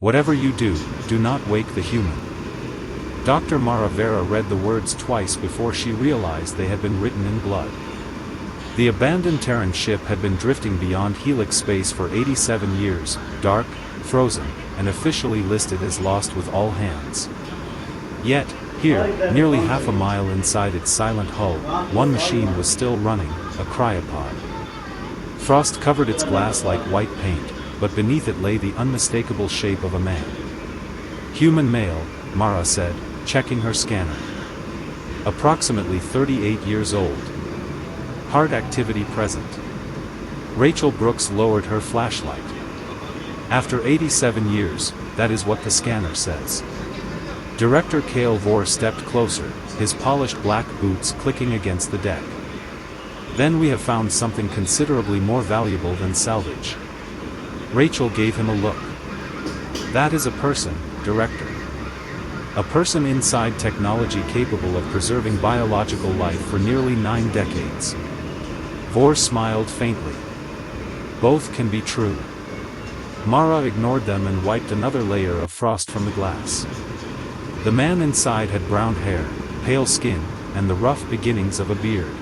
Whatever you do, do not wake the human. Dr. Mara Vera read the words twice before she realized they had been written in blood. The abandoned Terran ship had been drifting beyond Helix space for 87 years, dark, frozen, and officially listed as lost with all hands. Yet, here, nearly half a mile inside its silent hull, one machine was still running, a cryopod. Frost covered its glass like white paint, but beneath it lay the unmistakable shape of a man. Human male, Mara said, checking her scanner. Approximately 38 years old. Heart activity present. Rachel Brooks lowered her flashlight. After 87 years, that is what the scanner says. Director Cale Vore stepped closer, his polished black boots clicking against the deck. Then we have found something considerably more valuable than salvage. Rachel gave him a look. That is a person, Director. A person inside technology capable of preserving biological life for nearly 9 decades. Vore smiled faintly. Both can be true. Mara ignored them and wiped another layer of frost from the glass. The man inside had brown hair, pale skin, and the rough beginnings of a beard.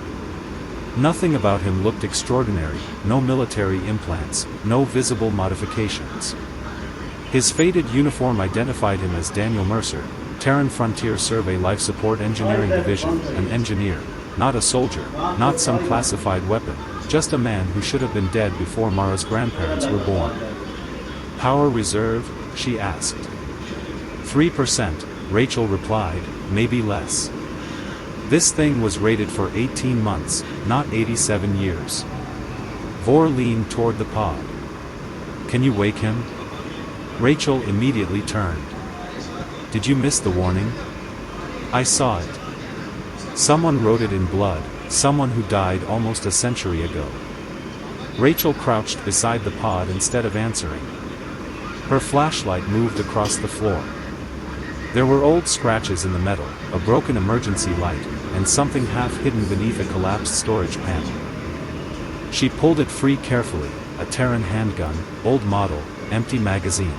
Nothing about him looked extraordinary, no military implants, no visible modifications. His faded uniform identified him as Daniel Mercer, Terran Frontier Survey Life Support Engineering Division, an engineer, not a soldier, not some classified weapon, just a man who should have been dead before Mara's grandparents were born. Power reserve? She asked. 3%, Rachel replied, maybe less. This thing was rated for 18 months, not 87 years. Vore leaned toward the pod. Can you wake him? Rachel immediately turned. Did you miss the warning? I saw it. Someone wrote it in blood, someone who died almost a century ago. Rachel crouched beside the pod instead of answering. Her flashlight moved across the floor. There were old scratches in the metal, a broken emergency light, and something half hidden beneath a collapsed storage panel. She pulled it free carefully, a Terran handgun, old model, empty magazine.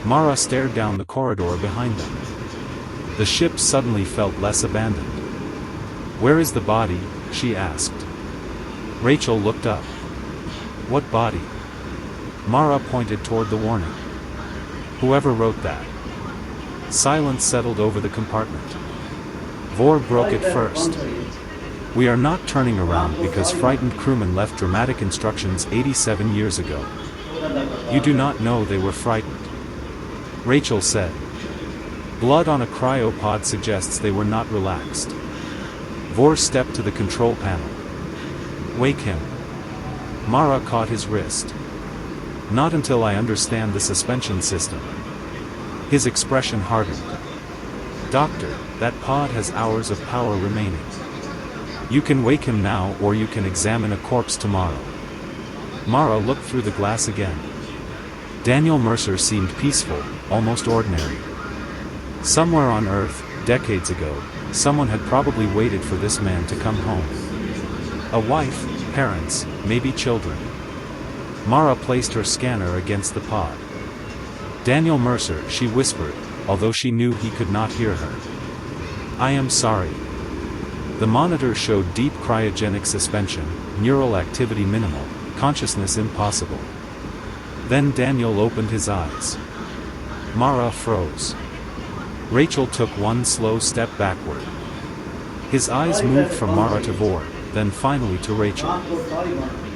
Mara stared down the corridor behind them. The ship suddenly felt less abandoned. Where is the body? She asked. Rachel looked up. What body? Mara pointed toward the warning. Whoever wrote that. Silence settled over the compartment. Vore broke it first. We are not turning around because frightened crewmen left dramatic instructions 87 years ago. You do not know they were frightened. Rachel said. Blood on a cryopod suggests they were not relaxed. Vore stepped to the control panel. Wake him. Mara caught his wrist. Not until I understand the suspension system. His expression hardened. Doctor, that pod has hours of power remaining. You can wake him now or you can examine a corpse tomorrow. Mara looked through the glass again. Daniel Mercer seemed peaceful, almost ordinary. Somewhere on Earth, decades ago, someone had probably waited for this man to come home. A wife, parents, maybe children. Mara placed her scanner against the pod. Daniel Mercer, she whispered, although she knew he could not hear her. I am sorry. The monitor showed deep cryogenic suspension, neural activity minimal, consciousness impossible. Then Daniel opened his eyes. Mara froze. Rachel took one slow step backward. His eyes moved from Mara to Vore, then finally to Rachel.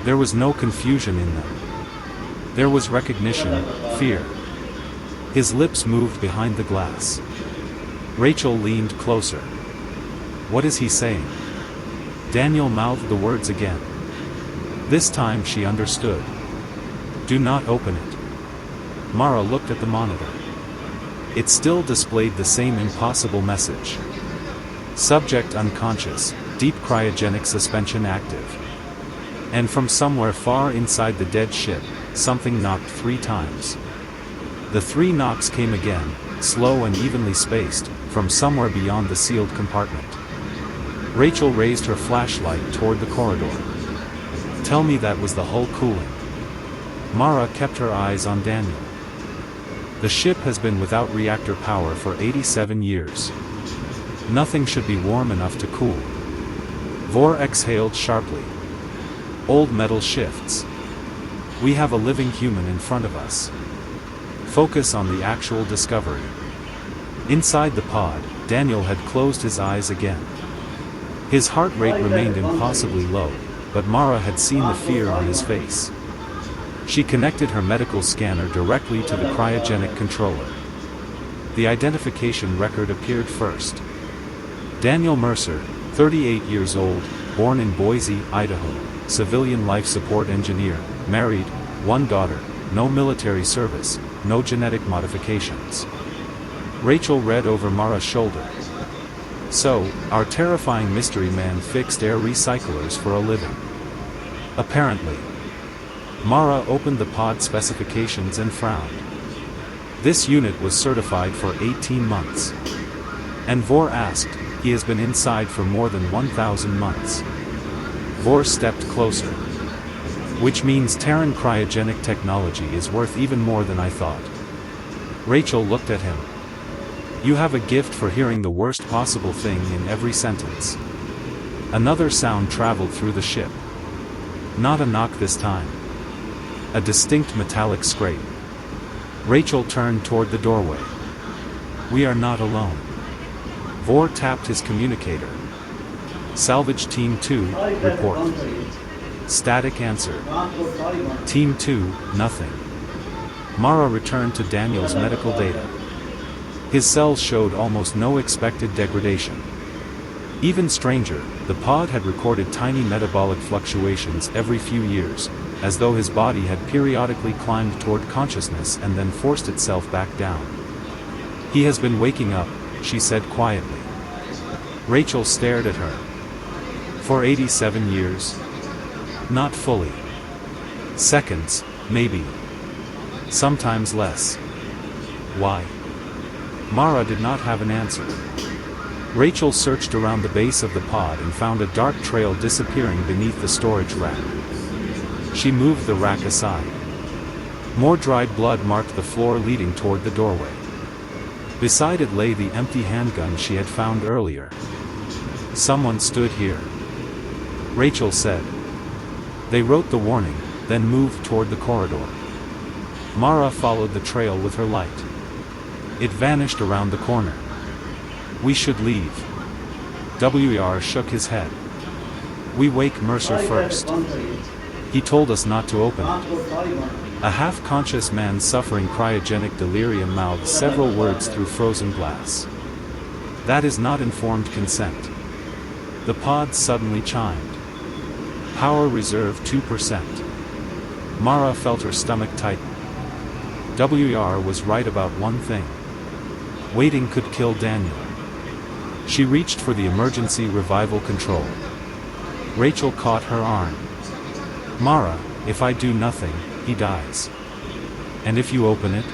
There was no confusion in them. There was recognition, fear. His lips moved behind the glass. Rachel leaned closer. What is he saying? Daniel mouthed the words again. This time she understood. Do not open it. Mara looked at the monitor. It still displayed the same impossible message. Subject unconscious, deep cryogenic suspension active. And from somewhere far inside the dead ship, something knocked 3 times. The 3 knocks came again, slow and evenly spaced, from somewhere beyond the sealed compartment. Rachel raised her flashlight toward the corridor. Tell me that was the hull cooling. Mara kept her eyes on Daniel. The ship has been without reactor power for 87 years. Nothing should be warm enough to cool. Vor exhaled sharply. Old metal shifts. We have a living human in front of us. Focus on the actual discovery. Inside the pod, Daniel had closed his eyes again. His heart rate remained impossibly low, but Mara had seen the fear on his face. She connected her medical scanner directly to the cryogenic controller. The identification record appeared first. Daniel Mercer, 38 years old, born in Boise, Idaho, civilian life support engineer, married, one daughter, no military service, no genetic modifications. Rachel read over Mara's shoulder. So, our terrifying mystery man fixed air recyclers for a living. Apparently. Mara opened the pod specifications and frowned. This unit was certified for 18 months. And Vor asked, he has been inside for more than 1,000 months. Vor stepped closer. Which means Terran cryogenic technology is worth even more than I thought. Rachel looked at him. You have a gift for hearing the worst possible thing in every sentence. Another sound traveled through the ship. Not a knock this time. A distinct metallic scrape. Rachel turned toward the doorway. We are not alone. Vor tapped his communicator. Salvage Team 2, report. Static answer. Team 2, nothing. Mara returned to Daniel's medical data. His cells showed almost no expected degradation. Even stranger, the pod had recorded tiny metabolic fluctuations every few years, as though his body had periodically climbed toward consciousness and then forced itself back down. He has been waking up, she said quietly. Rachel stared at her. For 87 years? Not fully. Seconds, maybe. Sometimes less. Why? Mara did not have an answer. Rachel searched around the base of the pod and found a dark trail disappearing beneath the storage rack. She moved the rack aside. More dried blood marked the floor leading toward the doorway. Beside it lay the empty handgun she had found earlier. Someone stood here. Rachel said. They wrote the warning, then moved toward the corridor. Mara followed the trail with her light. It vanished around the corner. We should leave. WER shook his head. We wake Mercer first. He told us not to open it. A half-conscious man suffering cryogenic delirium mouthed several words through frozen glass. That is not informed consent. The pod suddenly chimed. Power reserve 2%. Mara felt her stomach tighten. WER was right about one thing. Waiting could kill Daniel. She reached for the emergency revival control. Rachel caught her arm. Mara, if I do nothing, he dies. And if you open it?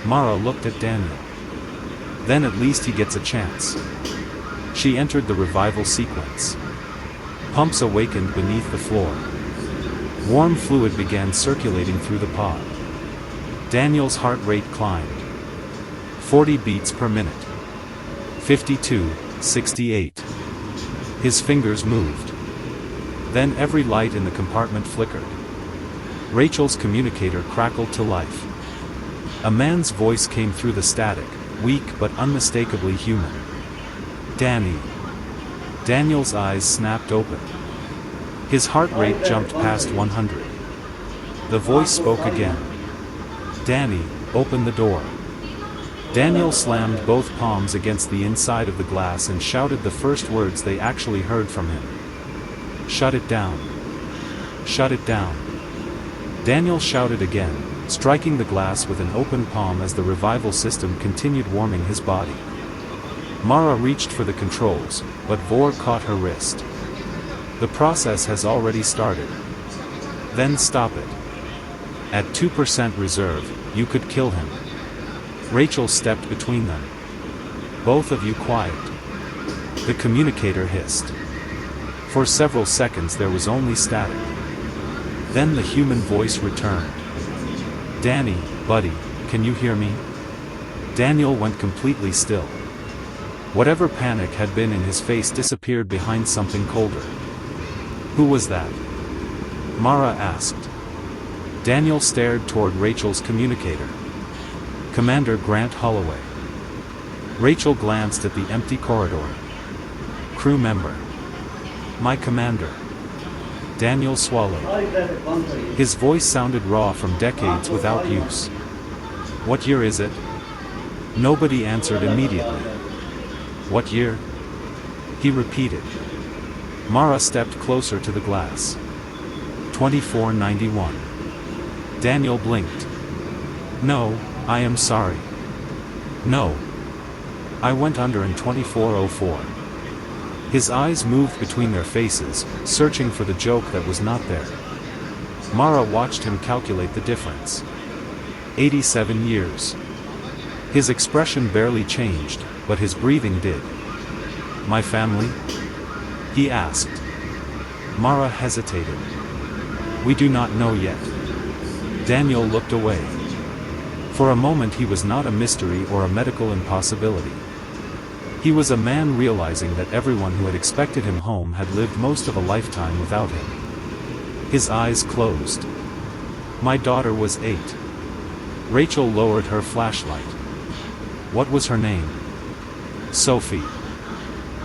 Mara looked at Daniel. Then at least he gets a chance. She entered the revival sequence. Pumps awakened beneath the floor. Warm fluid began circulating through the pod. Daniel's heart rate climbed. 40 beats per minute. 52, 68. His fingers moved. Then every light in the compartment flickered. Rachel's communicator crackled to life. A man's voice came through the static, weak but unmistakably human. Danny. Daniel's eyes snapped open. His heart rate jumped past 100. The voice spoke again. Danny, open the door. Daniel slammed both palms against the inside of the glass and shouted the first words they actually heard from him. Shut it down. Shut it down. Daniel shouted again, striking the glass with an open palm as the revival system continued warming his body. Mara reached for the controls, but Vor caught her wrist. The process has already started. Then stop it. At 2% reserve, you could kill him. Rachel stepped between them. Both of you quiet. The communicator hissed. For several seconds there was only static. Then the human voice returned. Danny, buddy, can you hear me? Daniel went completely still. Whatever panic had been in his face disappeared behind something colder. Who was that? Mara asked. Daniel stared toward Rachel's communicator. Commander Grant Holloway. Rachel glanced at the empty corridor. Crew member. My commander. Daniel swallowed. His voice sounded raw from decades without use. What year is it? Nobody answered immediately. What year? He repeated. Mara stepped closer to the glass. 2491. Daniel blinked. No, I am sorry. No. I went under in 2404. His eyes moved between their faces, searching for the joke that was not there. Mara watched him calculate the difference. 87 years. His expression barely changed, but his breathing did. My family? He asked. Mara hesitated. We do not know yet. Daniel looked away. For a moment he was not a mystery or a medical impossibility. He was a man realizing that everyone who had expected him home had lived most of a lifetime without him. His eyes closed. My daughter was 8. Rachel lowered her flashlight. What was her name? Sophie.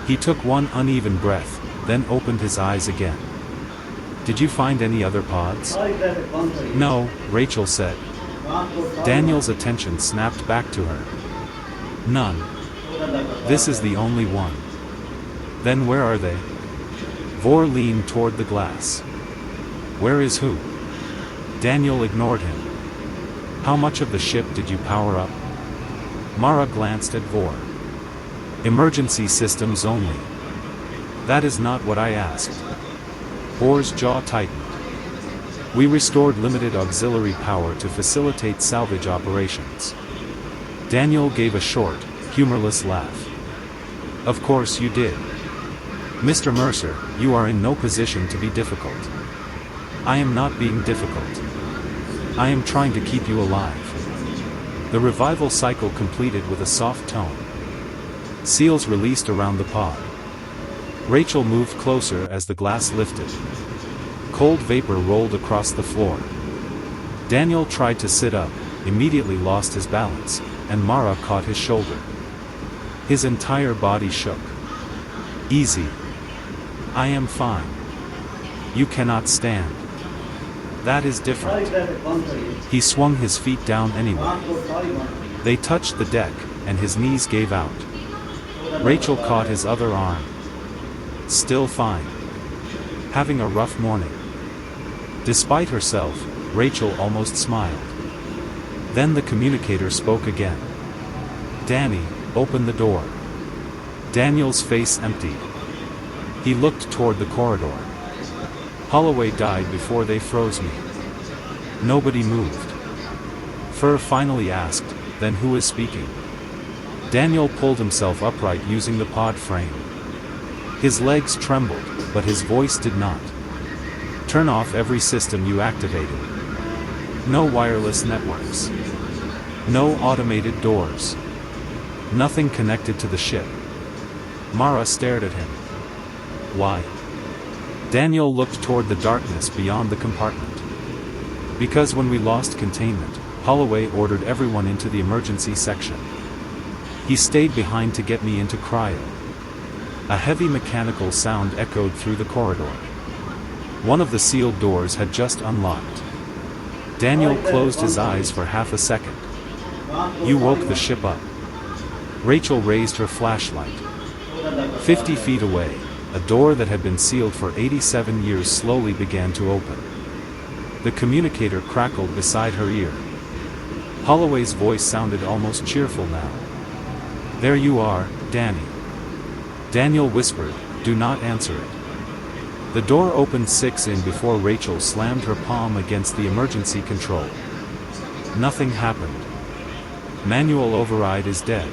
He took one uneven breath, then opened his eyes again. Did you find any other pods? No, Rachel said. Daniel's attention snapped back to her. None. This is the only one. Then where are they? Vor leaned toward the glass. Where is who? Daniel ignored him. How much of the ship did you power up? Mara glanced at Vor. Emergency systems only. That is not what I asked. Vor's jaw tightened. We restored limited auxiliary power to facilitate salvage operations. Daniel gave a short, humorless laugh. Of course you did. Mr. Mercer, you are in no position to be difficult. I am not being difficult. I am trying to keep you alive. The revival cycle completed with a soft tone. Seals released around the pod. Rachel moved closer as the glass lifted. Cold vapor rolled across the floor. Daniel tried to sit up, immediately lost his balance, and Mara caught his shoulder. His entire body shook. Easy. I am fine. You cannot stand. That is different. He swung his feet down anyway. They touched the deck, and his knees gave out. Rachel caught his other arm. Still fine. Having a rough morning. Despite herself, Rachel almost smiled. Then the communicator spoke again. Danny, open the door. Daniel's face emptied. He looked toward the corridor. Holloway died before they froze me. Nobody moved. Fur finally asked, then who is speaking? Daniel pulled himself upright using the pod frame. His legs trembled, but his voice did not. Turn off every system you activated. No wireless networks. No automated doors. Nothing connected to the ship. Mara stared at him. Why? Daniel looked toward the darkness beyond the compartment. Because when we lost containment, Holloway ordered everyone into the emergency section. He stayed behind to get me into cryo. A heavy mechanical sound echoed through the corridor. One of the sealed doors had just unlocked. Daniel closed his eyes for half a second. You woke the ship up. Rachel raised her flashlight. 50 feet away, a door that had been sealed for 87 years slowly began to open. The communicator crackled beside her ear. Holloway's voice sounded almost cheerful now. There you are, Danny. Daniel whispered, do not answer it. The door opened 6 in before Rachel slammed her palm against the emergency control. Nothing happened. Manual override is dead.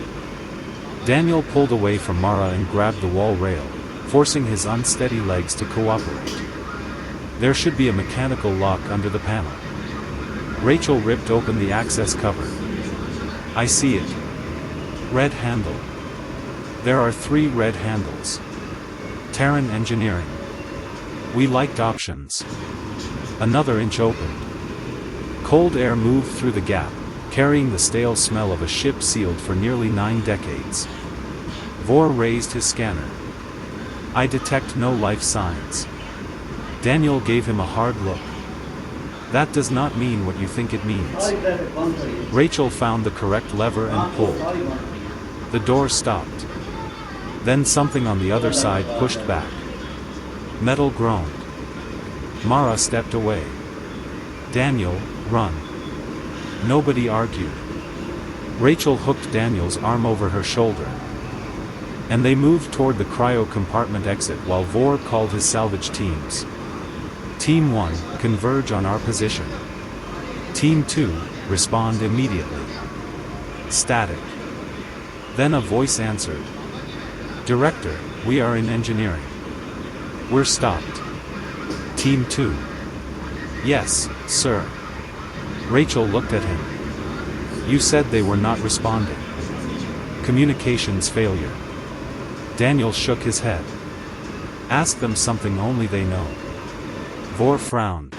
Daniel pulled away from Mara and grabbed the wall rail, forcing his unsteady legs to cooperate. There should be a mechanical lock under the panel. Rachel ripped open the access cover. I see it. Red handle. There are 3 red handles. Terran engineering. We liked options. Another inch opened. Cold air moved through the gap, carrying the stale smell of a ship sealed for nearly 9 decades. Vor raised his scanner. I detect no life signs. Daniel gave him a hard look. That does not mean what you think it means. Rachel found the correct lever and pulled. The door stopped. Then something on the other side pushed back. Metal groaned. Mara stepped away. Daniel, run. Nobody argued. Rachel hooked Daniel's arm over her shoulder. And they moved toward the cryo compartment exit while Vor called his salvage teams. Team 1, converge on our position. Team 2, respond immediately. Static. Then a voice answered. Director, we are in engineering. We're stopped. Team 2. Yes, sir. Rachel looked at him. You said they were not responding. Communications failure. Daniel shook his head. Ask them something only they know. Vor frowned.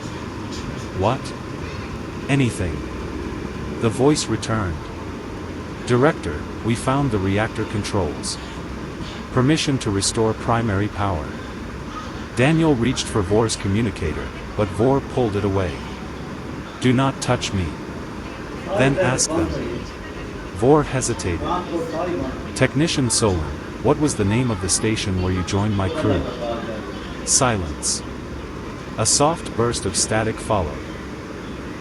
What? Anything. The voice returned. Director, we found the reactor controls. Permission to restore primary power. Daniel reached for Vor's communicator, but Vor pulled it away. Do not touch me. Then ask them. Vor hesitated. Technician Solon, what was the name of the station where you joined my crew? Silence. A soft burst of static followed.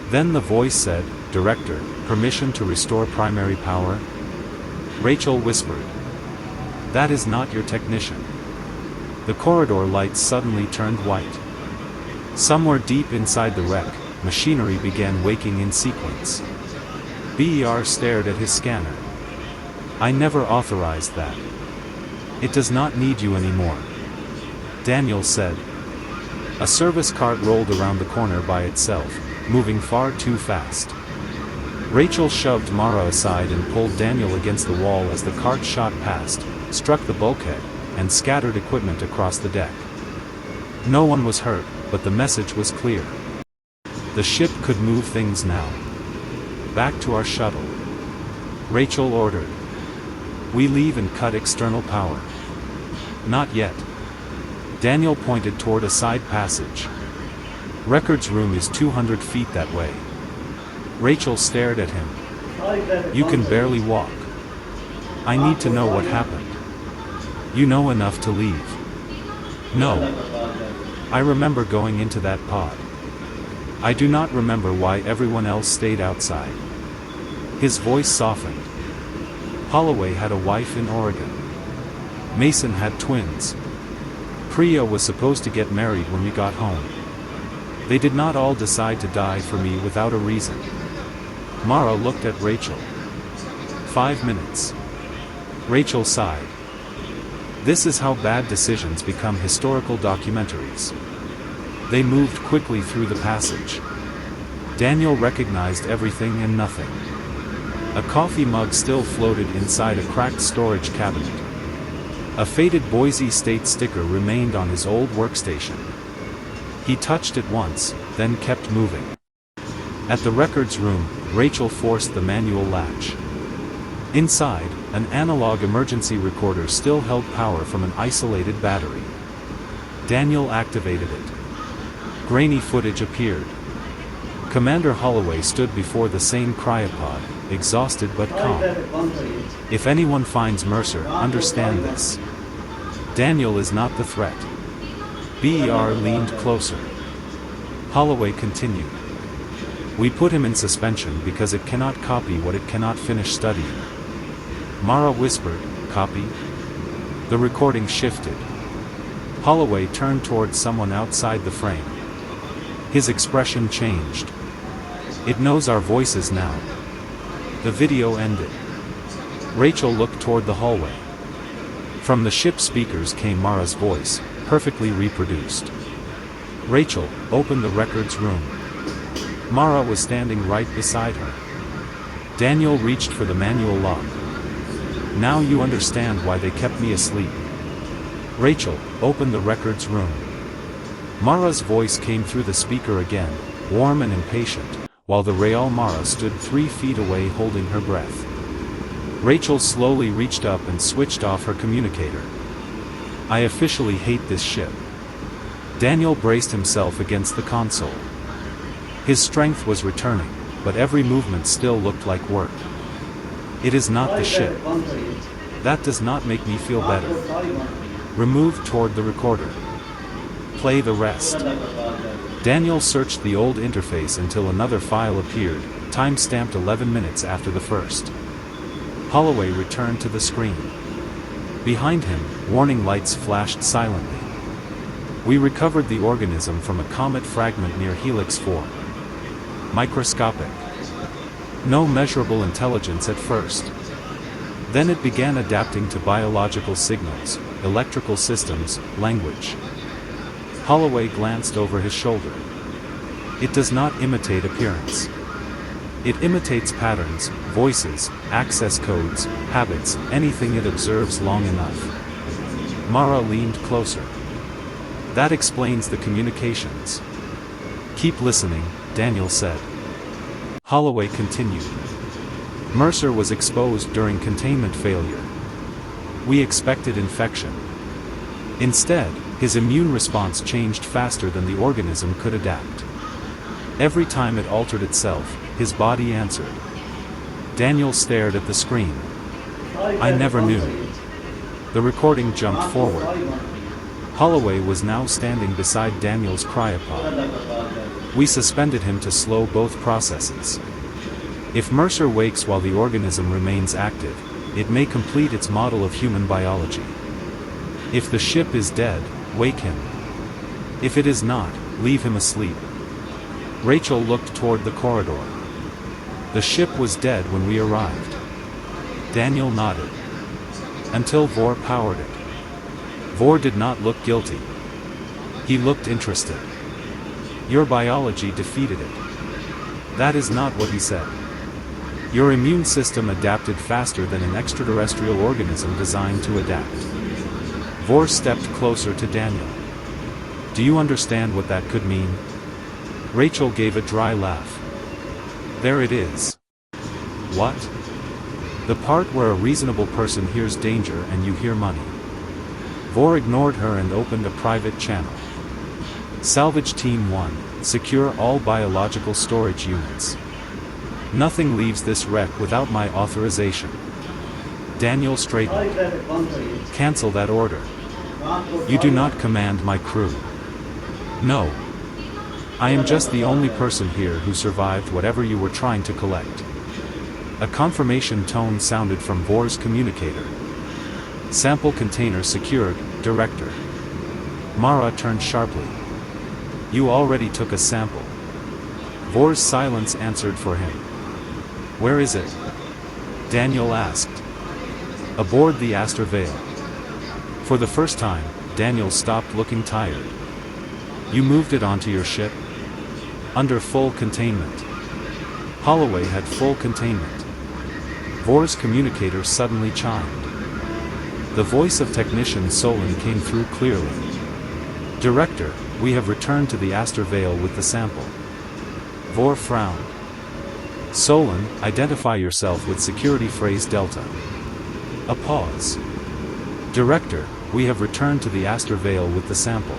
Then the voice said, Director, permission to restore primary power? Rachel whispered. That is not your technician. The corridor lights suddenly turned white. Somewhere deep inside the wreck, machinery began waking in sequence. BER stared at his scanner. I never authorized that. It does not need you anymore. Daniel said. A service cart rolled around the corner by itself, moving far too fast. Rachel shoved Mara aside and pulled Daniel against the wall as the cart shot past, struck the bulkhead, and scattered equipment across the deck. No one was hurt, but the message was clear. The ship could move things now. Back to our shuttle. Rachel ordered. We leave and cut external power. Not yet. Daniel pointed toward a side passage. Records room is 200 feet that way. Rachel stared at him. You can barely walk. I need to know what happened. You know enough to leave. No. I remember going into that pod. I do not remember why everyone else stayed outside. His voice softened. Holloway had a wife in Oregon. Mason had twins. Priya was supposed to get married when we got home. They did not all decide to die for me without a reason. Mara looked at Rachel. 5 minutes. Rachel sighed. This is how bad decisions become historical documentaries. They moved quickly through the passage. Daniel recognized everything and nothing. A coffee mug still floated inside a cracked storage cabinet. A faded Boise State sticker remained on his old workstation. He touched it once, then kept moving. At the records room, Rachel forced the manual latch. Inside, an analog emergency recorder still held power from an isolated battery. Daniel activated it. Grainy footage appeared. Commander Holloway stood before the same cryopod, exhausted but calm. If anyone finds Mercer, understand this. Daniel is not the threat. BER leaned closer. Holloway continued. We put him in suspension because it cannot copy what it cannot finish studying. Mara whispered, copy? The recording shifted. Holloway turned toward someone outside the frame. His expression changed. It knows our voices now. The video ended. Rachel looked toward the hallway. From the ship speakers came Mara's voice, perfectly reproduced. Rachel, open the records room. Mara was standing right beside her. Daniel reached for the manual lock. Now you understand why they kept me asleep. Rachel, open the records room. Mara's voice came through the speaker again, warm and impatient, while the Real Mara stood 3 feet away holding her breath. Rachel slowly reached up and switched off her communicator. I officially hate this ship. Daniel braced himself against the console. His strength was returning, but every movement still looked like work. It is not the ship. That does not make me feel better. Remove toward the recorder. Play the rest. Daniel searched the old interface until another file appeared, time-stamped 11 minutes after the first. Holloway returned to the screen. Behind him, warning lights flashed silently. We recovered the organism from a comet fragment near Helix 4. Microscopic. No measurable intelligence at first. Then it began adapting to biological signals, electrical systems, language. Holloway glanced over his shoulder. It does not imitate appearance. It imitates patterns, voices, access codes, habits, anything it observes long enough. Mara leaned closer. That explains the communications. Keep listening, Daniel said. Holloway continued. Mercer was exposed during containment failure. We expected infection. Instead, his immune response changed faster than the organism could adapt. Every time it altered itself, his body answered. Daniel stared at the screen. I never knew. The recording jumped forward. Holloway was now standing beside Daniel's cryopod. We suspended him to slow both processes. If Mercer wakes while the organism remains active, it may complete its model of human biology. If the ship is dead, wake him. If it is not, leave him asleep. Rachel looked toward the corridor. The ship was dead when we arrived. Daniel nodded. Until Vor powered it. Vor did not look guilty. He looked interested. Your biology defeated it. That is not what he said. Your immune system adapted faster than an extraterrestrial organism designed to adapt. Vor stepped closer to Daniel. Do you understand what that could mean? Rachel gave a dry laugh. There it is. What? The part where a reasonable person hears danger and you hear money. Vor ignored her and opened a private channel. Salvage Team 1, secure all biological storage units. Nothing leaves this wreck without my authorization. Daniel straightened. Cancel that order. You do not command my crew. No. I am just the only person here who survived whatever you were trying to collect. A confirmation tone sounded from Vor's communicator. Sample container secured, Director. Mara turned sharply. You already took a sample. Vor's silence answered for him. Where is it? Daniel asked. Aboard the Aster Vale. For the first time, Daniel stopped looking tired. You moved it onto your ship? Under full containment. Holloway had full containment. Vor's communicator suddenly chimed. The voice of technician Solon came through clearly. Director, we have returned to the Aster Vale with the sample. Vor frowned. Solon, identify yourself with security phrase Delta. A pause. Director, we have returned to the Aster Vale with the sample.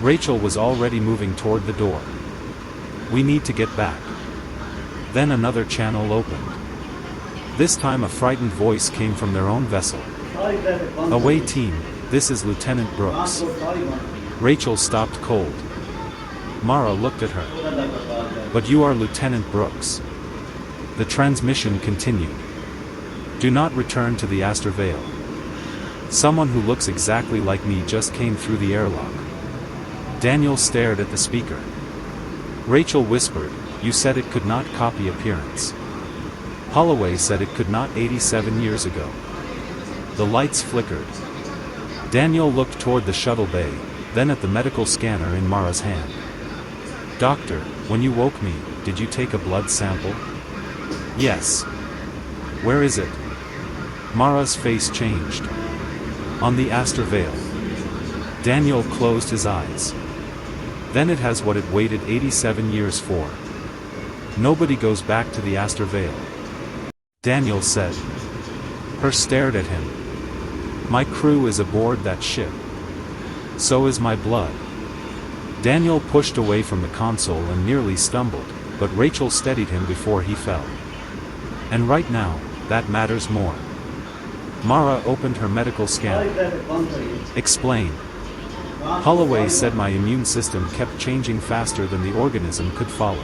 Rachel was already moving toward the door. We need to get back. Then another channel opened. This time a frightened voice came from their own vessel. Away team, this is Lieutenant Brooks. Rachel stopped cold. Mara looked at her. But you are Lieutenant Brooks. The transmission continued. Do not return to the Aster Vale. Someone who looks exactly like me just came through the airlock. Daniel stared at the speaker. Rachel whispered, you said it could not copy appearance. Holloway said it could not 87 years ago. The lights flickered. Daniel looked toward the shuttle bay, then at the medical scanner in Mara's hand. Doctor, when you woke me, did you take a blood sample? Yes. Where is it? Mara's face changed. On the Aster Veil. Daniel closed his eyes. Then it has what it waited 87 years for. Nobody goes back to the Aster Veil. Daniel said. Her stared at him. My crew is aboard that ship. So is my blood. Daniel pushed away from the console and nearly stumbled, but Rachel steadied him before he fell. And right now, that matters more. Mara opened her medical scanner. Explain. Holloway said my immune system kept changing faster than the organism could follow.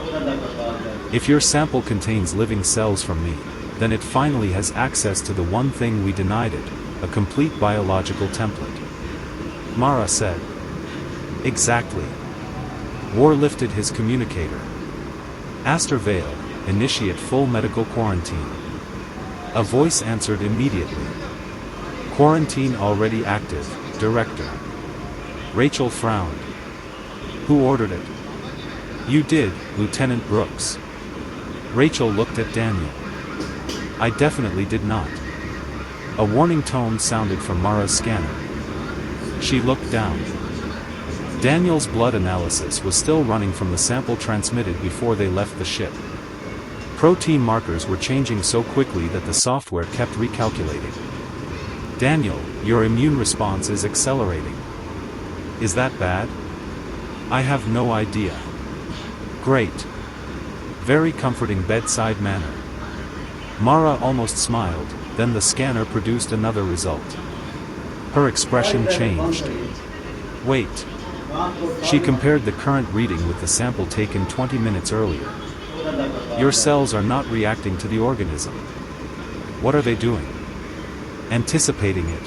If your sample contains living cells from me, then it finally has access to the one thing we denied it, a complete biological template. Mara said. Exactly. War lifted his communicator. Aster Veil, initiate full medical quarantine. A voice answered immediately. Quarantine already active, Director. Rachel frowned. Who ordered it? You did, Lieutenant Brooks. Rachel looked at Daniel. I definitely did not. A warning tone sounded from Mara's scanner. She looked down. Daniel's blood analysis was still running from the sample transmitted before they left the ship. Protein markers were changing so quickly that the software kept recalculating. Daniel, your immune response is accelerating. Is that bad? I have no idea. Great. Very comforting bedside manner. Mara almost smiled, then the scanner produced another result. Her expression changed. Wait. She compared the current reading with the sample taken 20 minutes earlier. Your cells are not reacting to the organism. What are they doing? Anticipating it.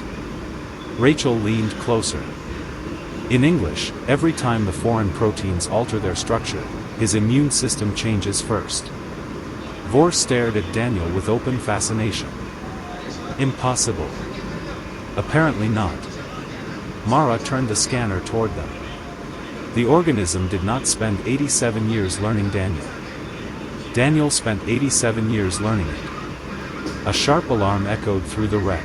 Rachel leaned closer. In English, every time the foreign proteins alter their structure, his immune system changes first. Vor stared at Daniel with open fascination. Impossible. Apparently not. Mara turned the scanner toward them. The organism did not spend 87 years learning Daniel. Daniel spent 87 years learning it. A sharp alarm echoed through the wreck.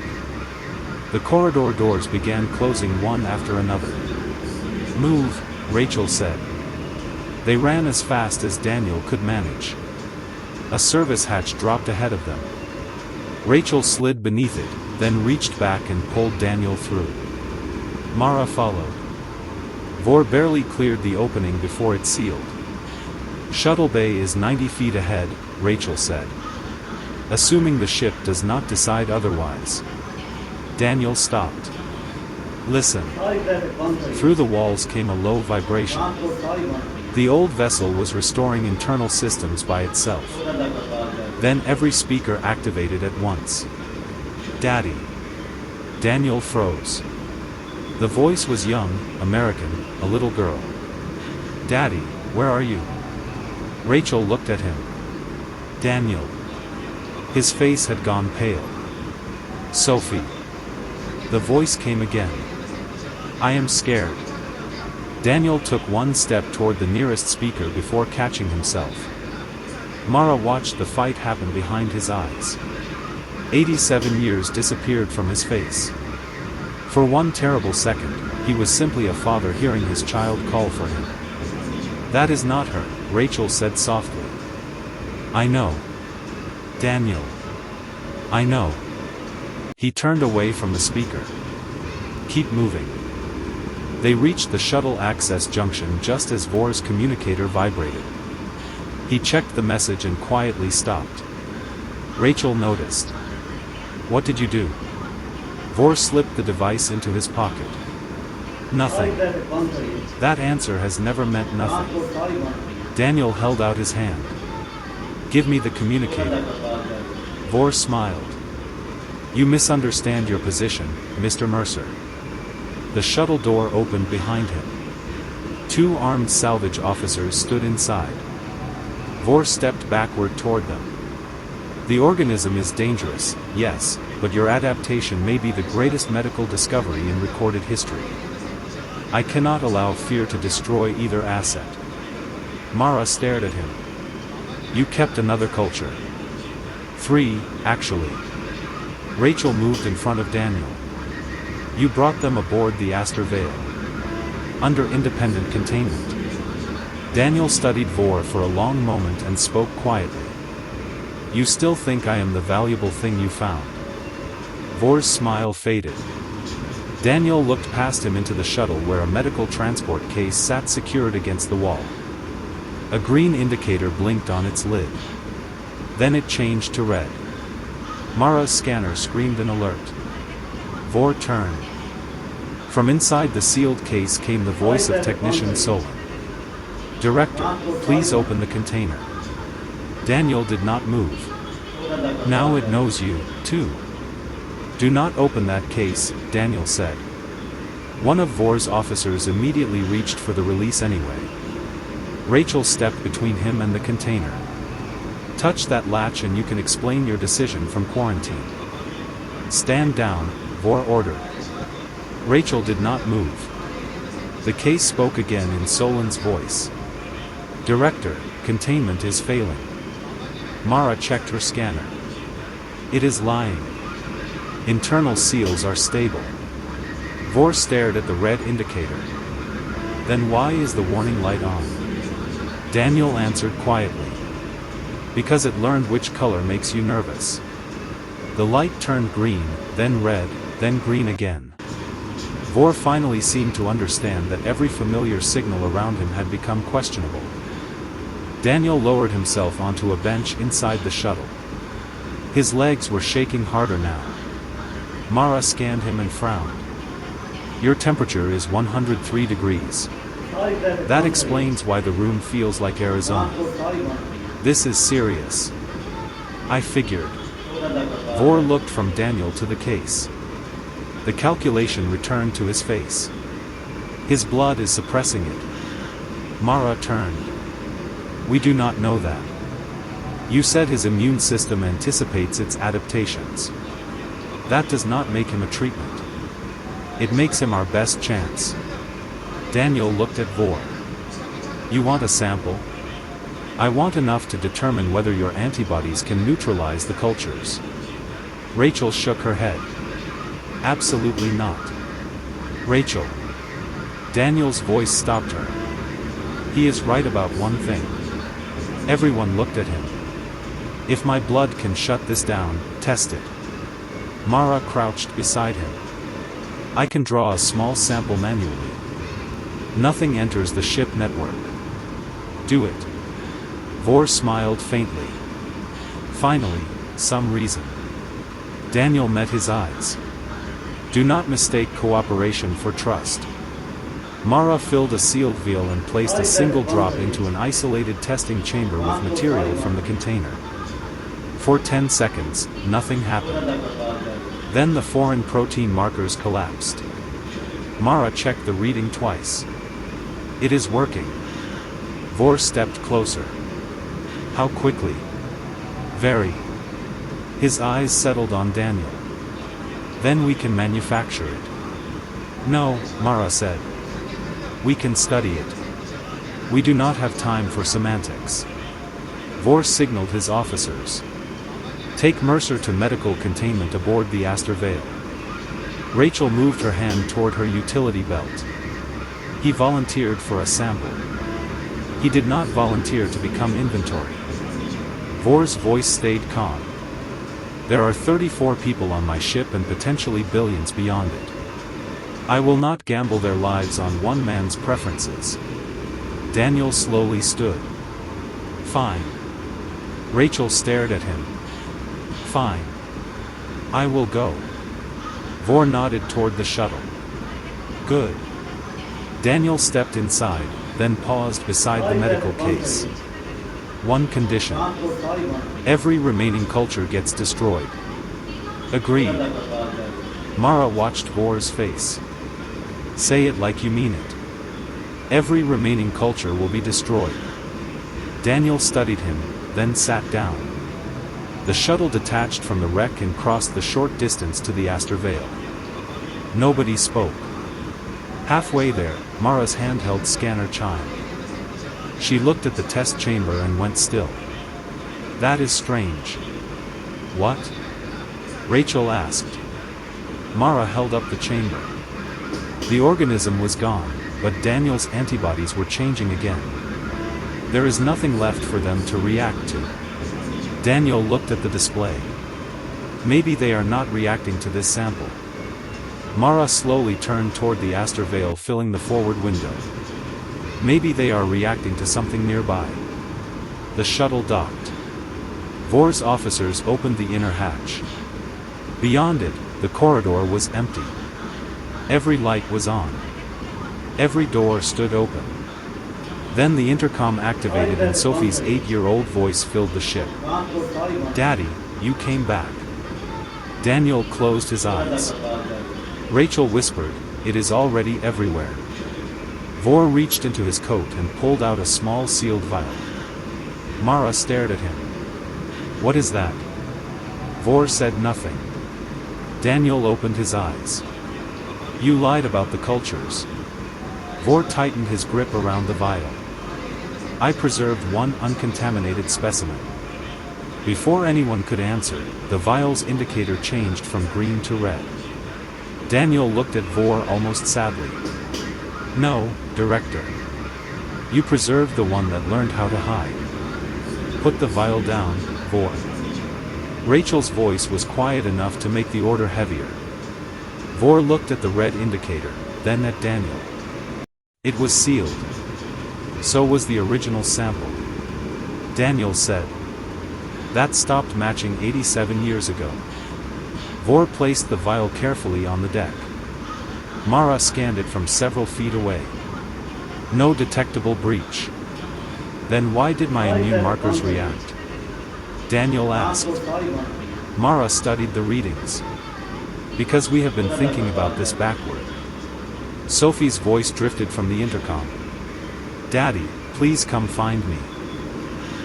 The corridor doors began closing one after another. Move, Rachel said. They ran as fast as Daniel could manage. A service hatch dropped ahead of them. Rachel slid beneath it, then reached back and pulled Daniel through. Mara followed. Vor barely cleared the opening before it sealed. Shuttle bay is 90 feet ahead, Rachel said. Assuming the ship does not decide otherwise. Daniel stopped. Listen. Through the walls came a low vibration. The old vessel was restoring internal systems by itself. Then every speaker activated at once. Daddy. Daniel froze. The voice was young, American, a little girl. Daddy, where are you? Rachel looked at him. Daniel. His face had gone pale. Sophie. The voice came again. I am scared. Daniel took one step toward the nearest speaker before catching himself. Mara watched the fight happen behind his eyes. 87 years disappeared from his face. For one terrible second, he was simply a father hearing his child call for him. That is not her, Rachel said softly. I know. Daniel. I know. He turned away from the speaker. Keep moving. They reached the shuttle access junction just as Vor's communicator vibrated. He checked the message and quietly stopped. Rachel noticed. What did you do? Vor slipped the device into his pocket. Nothing. That answer has never meant nothing. Daniel held out his hand. Give me the communicator. Vor smiled. You misunderstand your position, Mr. Mercer. The shuttle door opened behind him. 2 armed salvage officers stood inside. Vor stepped backward toward them. The organism is dangerous, yes, but your adaptation may be the greatest medical discovery in recorded history. I cannot allow fear to destroy either asset. Mara stared at him. You kept another culture. 3, actually. Rachel moved in front of Daniel. You brought them aboard the Aster Vale. Under independent containment. Daniel studied Vor for a long moment and spoke quietly. You still think I am the valuable thing you found? Vor's smile faded. Daniel looked past him into the shuttle where a medical transport case sat secured against the wall. A green indicator blinked on its lid. Then it changed to red. Mara's scanner screamed an alert. Vor turned. From inside the sealed case came the voice of Technician Solon. Director, please open the container. Daniel did not move. Now it knows you, too. Do not open that case, Daniel said. One of Vor's officers immediately reached for the release anyway. Rachel stepped between him and the container. Touch that latch and you can explain your decision from quarantine. Stand down, Vor ordered. Rachel did not move. The case spoke again in Solon's voice. Director, containment is failing. Mara checked her scanner. It is lying. Internal seals are stable. Vor stared at the red indicator. Then why is the warning light on? Daniel answered quietly. Because it learned which color makes you nervous. The light turned green, then red, then green again. Vor finally seemed to understand that every familiar signal around him had become questionable. Daniel lowered himself onto a bench inside the shuttle. His legs were shaking harder now. Mara scanned him and frowned. Your temperature is 103 degrees. That explains why the room feels like Arizona. This is serious. I figured. Vor looked from Daniel to the case. The calculation returned to his face. His blood is suppressing it. Mara turned. We do not know that. You said his immune system anticipates its adaptations. That does not make him a treatment. It makes him our best chance. Daniel looked at Vor. You want a sample? I want enough to determine whether your antibodies can neutralize the cultures. Rachel shook her head. Absolutely not. Rachel. Daniel's voice stopped her. He is right about one thing. Everyone looked at him. If my blood can shut this down, test it. Mara crouched beside him. I can draw a small sample manually. Nothing enters the ship network. Do it. Vor smiled faintly. Finally, some reason. Daniel met his eyes. Do not mistake cooperation for trust. Mara filled a sealed vial and placed a single drop into an isolated testing chamber with material from the container. For 10 seconds, nothing happened. Then the foreign protein markers collapsed. Mara checked the reading twice. It is working. Vor stepped closer. How quickly? Very. His eyes settled on Daniel. Then we can manufacture it. No, Mara said. We can study it. We do not have time for semantics. Vor signaled his officers. Take Mercer to medical containment aboard the Aster Vale. Rachel moved her hand toward her utility belt. He volunteered for a sample. He did not volunteer to become inventory. Vor's voice stayed calm. There are 34 people on my ship and potentially billions beyond it. I will not gamble their lives on one man's preferences. Daniel slowly stood. Fine. Rachel stared at him. Fine. I will go. Vor nodded toward the shuttle. Good. Daniel stepped inside, then paused beside the medical case. One condition. Every remaining culture gets destroyed. Agreed. Mara watched Vor's face. Say it like you mean it. Every remaining culture will be destroyed. Daniel studied him, then sat down. The shuttle detached from the wreck and crossed the short distance to the Aster Vale. Nobody spoke. Halfway there, Mara's handheld scanner chimed. She looked at the test chamber and went still. That is strange. What? Rachel asked. Mara held up the chamber. The organism was gone, but Daniel's antibodies were changing again. There is nothing left for them to react to. Daniel looked at the display. Maybe they are not reacting to this sample. Mara slowly turned toward the aster veil filling the forward window. Maybe they are reacting to something nearby. The shuttle docked. Vor's officers opened the inner hatch. Beyond it, the corridor was empty. Every light was on. Every door stood open. Then the intercom activated and Sophie's 8-year-old voice filled the ship. "Daddy, you came back." Daniel closed his eyes. Rachel whispered, "It is already everywhere." Vor reached into his coat and pulled out a small sealed vial. Mara stared at him. "What is that?" Vor said nothing. Daniel opened his eyes. "You lied about the cultures." Vor tightened his grip around the vial. "I preserved one uncontaminated specimen." Before anyone could answer, the vial's indicator changed from green to red. Daniel looked at Vor almost sadly. "No, Director. You preserved the one that learned how to hide." "Put the vial down, Vor." Rachel's voice was quiet enough to make the order heavier. Vor looked at the red indicator, then at Daniel. It was sealed. So was the original sample. Daniel said. That stopped matching 87 years ago. Vor placed the vial carefully on the deck. Mara scanned it from several feet away. No detectable breach. Then why did my immune markers react? Daniel asked. Mara studied the readings. Because we have been thinking about this backward. Sophie's voice drifted from the intercom. Daddy, please come find me.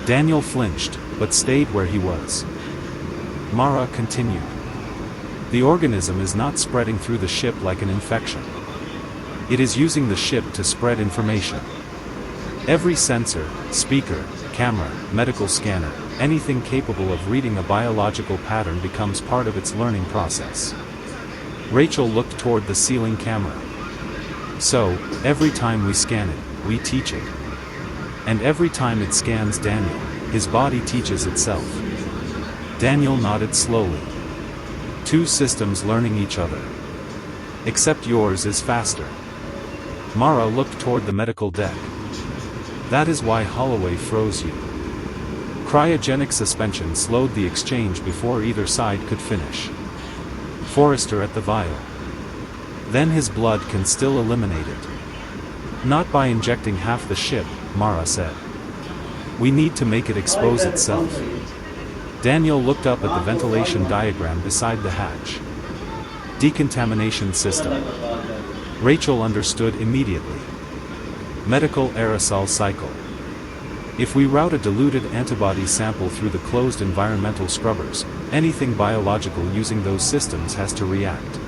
Daniel flinched, but stayed where he was. Mara continued. The organism is not spreading through the ship like an infection. It is using the ship to spread information. Every sensor, speaker, camera, medical scanner, anything capable of reading a biological pattern becomes part of its learning process. Rachel looked toward the ceiling camera. So, every time we scan it, we teach it. And every time it scans Daniel, his body teaches itself. Daniel nodded slowly. Two systems learning each other. Except yours is faster. Mara looked toward the medical deck. That is why Holloway froze you. Cryogenic suspension slowed the exchange before either side could finish. Forrester at the vial. Then his blood can still eliminate it. Not by injecting half the ship, Mara said. We need to make it expose itself. Daniel looked up at the ventilation diagram beside the hatch. Decontamination system. Rachel understood immediately. Medical aerosol cycle. If we route a diluted antibody sample through the closed environmental scrubbers, anything biological using those systems has to react.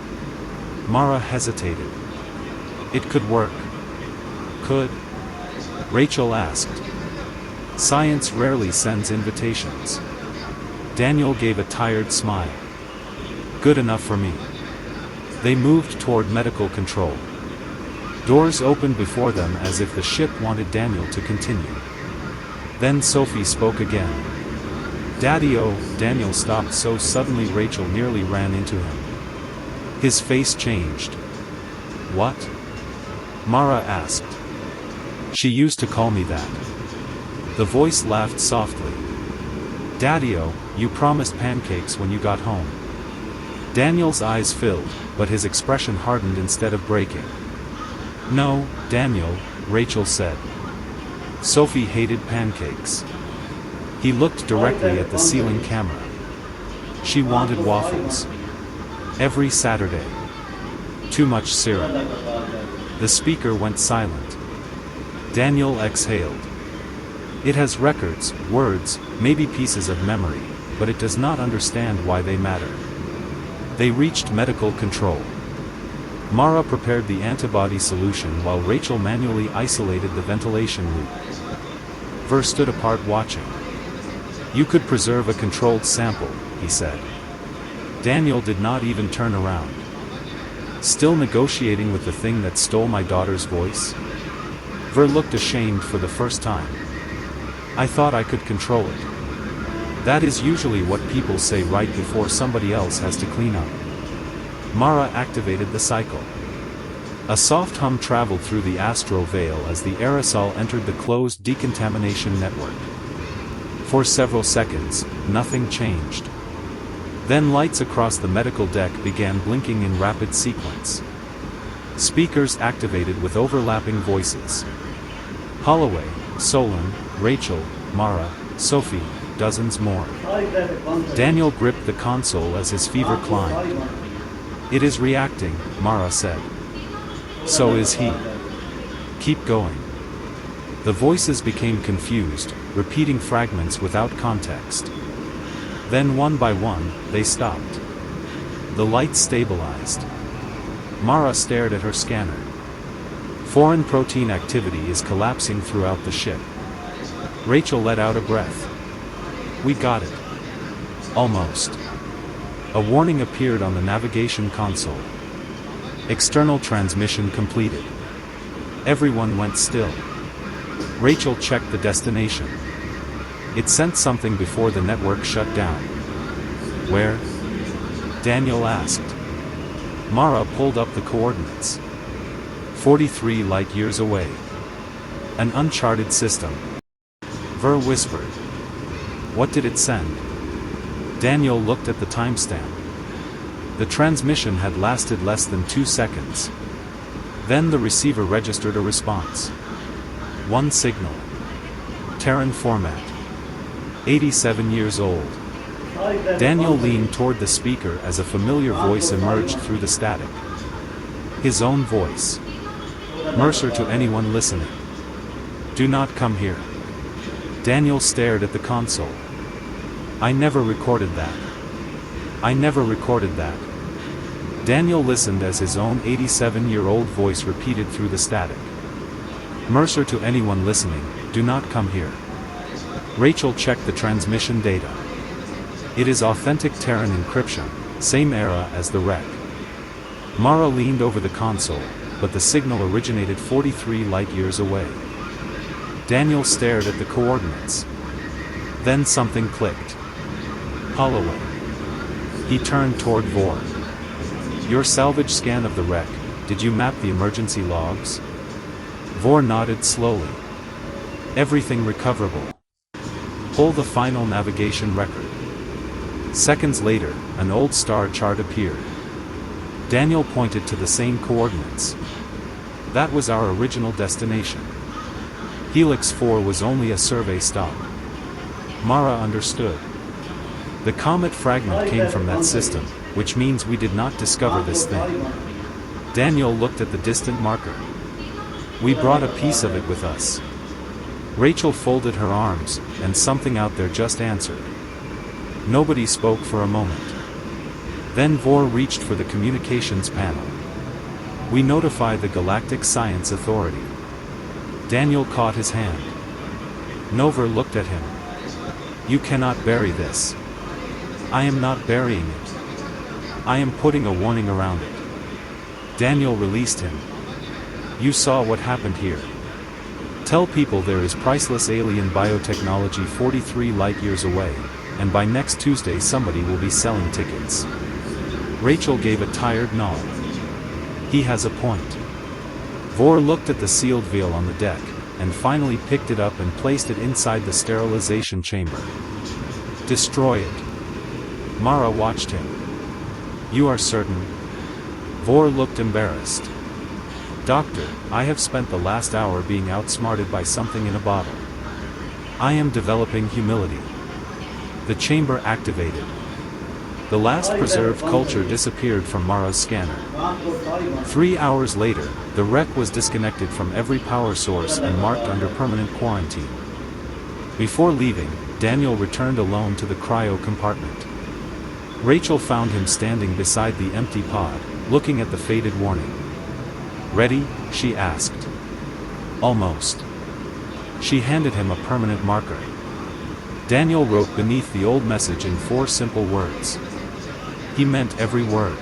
Mara hesitated. It could work. Could? Rachel asked. Science rarely sends invitations. Daniel gave a tired smile. Good enough for me. They moved toward medical control. Doors opened before them as if the ship wanted Daniel to continue. Then Sophie spoke again. Daddy-o, Daniel stopped so suddenly Rachel nearly ran into him. His face changed. What? Mara asked. She used to call me that. The voice laughed softly. Daddy-o, you promised pancakes when you got home. Daniel's eyes filled, but his expression hardened instead of breaking. No, Daniel, Rachel said. Sophie hated pancakes. He looked directly at the ceiling camera. She wanted waffles. Every Saturday. Too much syrup. The speaker went silent. Daniel exhaled. It has records, words, maybe pieces of memory, but it does not understand why they matter. They reached medical control. Mara prepared the antibody solution while Rachel manually isolated the ventilation loop. Ver stood apart watching. You could preserve a controlled sample, he said. Daniel did not even turn around. Still negotiating with the thing that stole my daughter's voice? Ver looked ashamed for the first time. I thought I could control it. That is usually what people say right before somebody else has to clean up. Mara activated the cycle. A soft hum traveled through the astral veil as the aerosol entered the closed decontamination network. For several seconds, nothing changed. Then lights across the medical deck began blinking in rapid sequence. Speakers activated with overlapping voices. Holloway, Solon, Rachel, Mara, Sophie, dozens more. Daniel gripped the console as his fever climbed. It is reacting, Mara said. So is he. Keep going. The voices became confused, repeating fragments without context. Then one by one, they stopped. The lights stabilized. Mara stared at her scanner. Foreign protein activity is collapsing throughout the ship. Rachel let out a breath. We got it. Almost. A warning appeared on the navigation console. External transmission completed. Everyone went still. Rachel checked the destination. It sent something before the network shut down. Where? Daniel asked. Mara pulled up the coordinates. 43 light-years away. An uncharted system. Ver whispered. What did it send? Daniel looked at the timestamp. The transmission had lasted less than 2 seconds. Then the receiver registered a response. One signal. Terran format. 87 years old. Daniel leaned toward the speaker as a familiar voice emerged through the static. His own voice. Mercer to anyone listening. Do not come here. Daniel stared at the console. I never recorded that. I never recorded that. Daniel listened as his own 87-year-old voice repeated through the static. Mercer to anyone listening, do not come here. Rachel checked the transmission data. It is authentic Terran encryption, same era as the wreck. Mara leaned over the console, but the signal originated 43 light-years away. Daniel stared at the coordinates. Then something clicked. Holloway. He turned toward Vor. Your salvage scan of the wreck, did you map the emergency logs? Vor nodded slowly. Everything recoverable. Pull the final navigation record. Seconds later, an old star chart appeared. Daniel pointed to the same coordinates. That was our original destination. Helix 4 was only a survey stop. Mara understood. The comet fragment came from that system, which means we did not discover this thing. Daniel looked at the distant marker. We brought a piece of it with us. Rachel folded her arms, and something out there just answered. Nobody spoke for a moment. Then Vor reached for the communications panel. We notify the Galactic Science Authority. Daniel caught his hand. Nover looked at him. You cannot bury this. I am not burying it. I am putting a warning around it. Daniel released him. You saw what happened here. Tell people there is priceless alien biotechnology 43 light-years away, and by next Tuesday somebody will be selling tickets. Rachel gave a tired nod. He has a point. Vor looked at the sealed veil on the deck, and finally picked it up and placed it inside the sterilization chamber. Destroy it. Mara watched him. You are certain? Vor looked embarrassed. Doctor, I have spent the last hour being outsmarted by something in a bottle. I am developing humility. The chamber activated. The last preserved culture disappeared from Mara's scanner. 3 hours later, the wreck was disconnected from every power source and marked under permanent quarantine. Before leaving, Daniel returned alone to the cryo compartment. Rachel found him standing beside the empty pod, looking at the faded warning. Ready? She asked. Almost. She handed him a permanent marker. Daniel wrote beneath the old message in 4 simple words. He meant every word.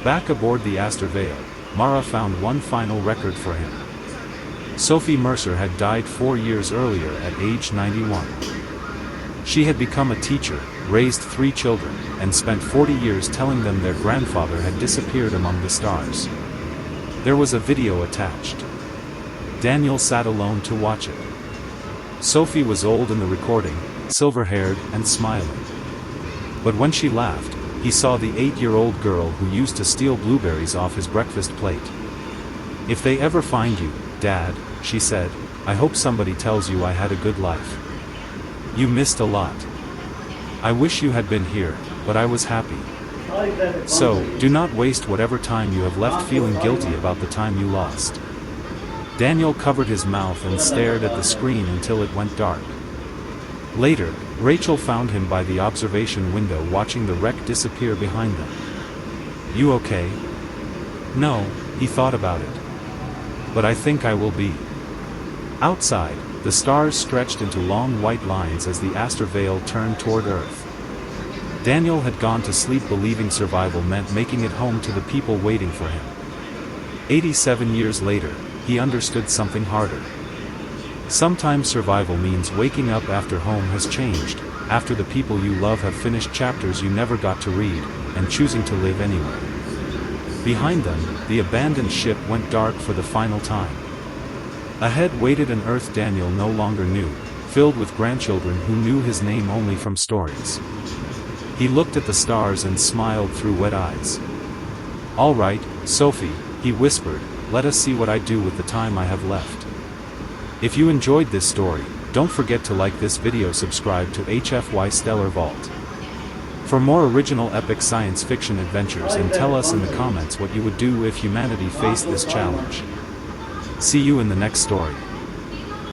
Back aboard the Aster Vale, Mara found one final record for him. Sophie Mercer had died 4 years earlier at age 91. She had become a teacher, raised 3 children, and spent 40 years telling them their grandfather had disappeared among the stars. There was a video attached. Daniel sat alone to watch it. Sophie was old in the recording, silver-haired and smiling. But when she laughed, he saw the 8-year-old girl who used to steal blueberries off his breakfast plate. "If they ever find you, Dad," she said, "I hope somebody tells you I had a good life. You missed a lot. I wish you had been here, but I was happy. So, do not waste whatever time you have left feeling guilty about the time you lost." Daniel covered his mouth and stared at the screen until it went dark. Later, Rachel found him by the observation window watching the wreck disappear behind them. "You okay?" "No," he thought about it. "But I think I will be." Outside, the stars stretched into long white lines as the Aster Vale turned toward Earth. Daniel had gone to sleep believing survival meant making it home to the people waiting for him. 87 years later, he understood something harder. Sometimes survival means waking up after home has changed, after the people you love have finished chapters you never got to read, and choosing to live anyway. Behind them, the abandoned ship went dark for the final time. Ahead waited an Earth Daniel no longer knew, filled with grandchildren who knew his name only from stories. He looked at the stars and smiled through wet eyes. "All right, Sophie," he whispered, "let us see what I do with the time I have left." If you enjoyed this story, don't forget to like this video, subscribe to HFY Stellar Vault for more original epic science fiction adventures, and tell us in the comments what you would do if humanity faced this challenge. See you in the next story.